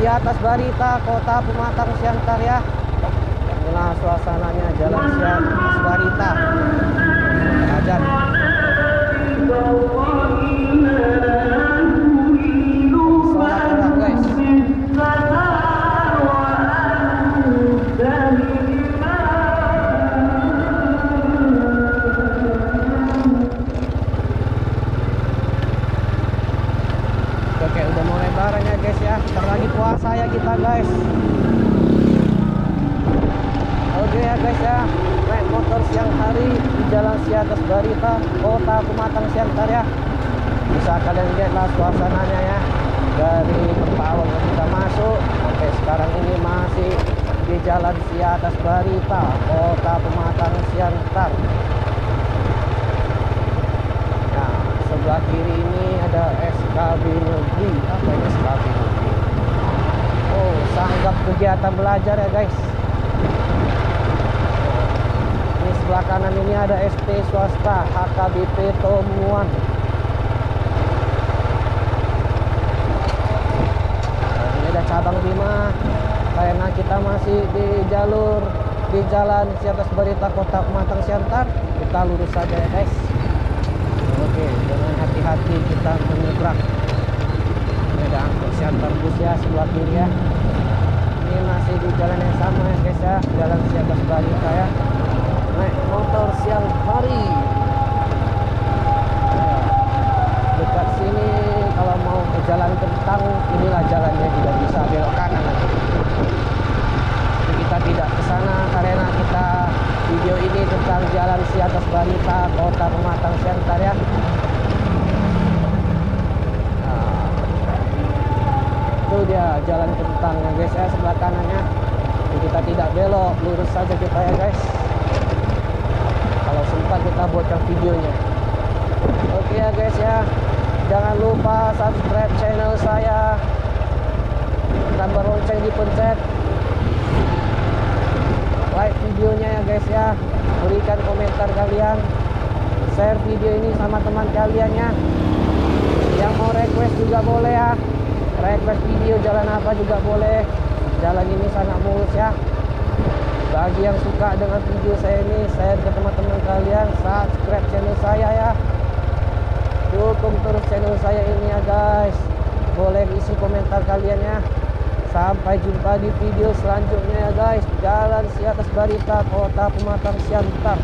atas Barita, Kota Pematang Siantar ya. Inilah suasananya Jalan Siatas Barita. Ajar. Sholat orang guys. Oke, udah mau lebaran ya guys ya. Bentar lagi puasa ya kita guys. Oke ya guys ya, naik motor siang hari di Jalan Siatas Barita, Kota Pematang Siantar ya. Bisa kalian lihatlah suasananya ya. Dari awal kita masuk sampai sekarang ini masih di Jalan Siatas Barita, Kota Pematang Siantar. Nah, sebelah kiri ini ada SKB Negeri. Apa ini SKB Negeri? Oh, sanggap kegiatan belajar ya guys. Ini sebelah kanan ini ada SP swasta HKBP Tomuan. Nah, ini ada cabang Bima. Karena kita masih di Jalan Siatas Barita, Kota Pematang Siantar, kita lurus saja ya guys. Oke, dengan hati-hati kita menyeberang. Ini ada angkot Siantar bus ya sebelah kiri ya. Ini masih di jalan yang sama ya guys ya, Jalan Siatas Barita ya. Naik motor siang hari. Ya, dekat sini kalau mau ke Jalan Kentang, inilah jalannya, tidak bisa belok kanan nanti. Kita tidak ke sana karena kita video ini tentang Jalan Siatas Barita, Kota Pematang Siantar ya. Nah, itu dia Jalan Kentang ya guys ya, sebelah kanannya. Jadi kita tidak belok, lurus saja kita ya guys. Kalau sempat kita buatkan videonya. Oke ya guys ya, jangan lupa subscribe channel saya, tombol lonceng dipencet, like videonya ya guys ya, berikan komentar kalian, share video ini sama teman kalian ya. Yang mau request juga boleh ya, request video jalan apa juga boleh. Jalan ini sangat mulus ya. Bagi yang suka dengan video saya ini, share ke teman-teman kalian, subscribe channel saya ya. Dukung terus channel saya ini ya guys. Boleh isi komentar kalian ya. Sampai jumpa di video selanjutnya ya guys. Jalan Siatas Barita, Kota Pematang Siantar.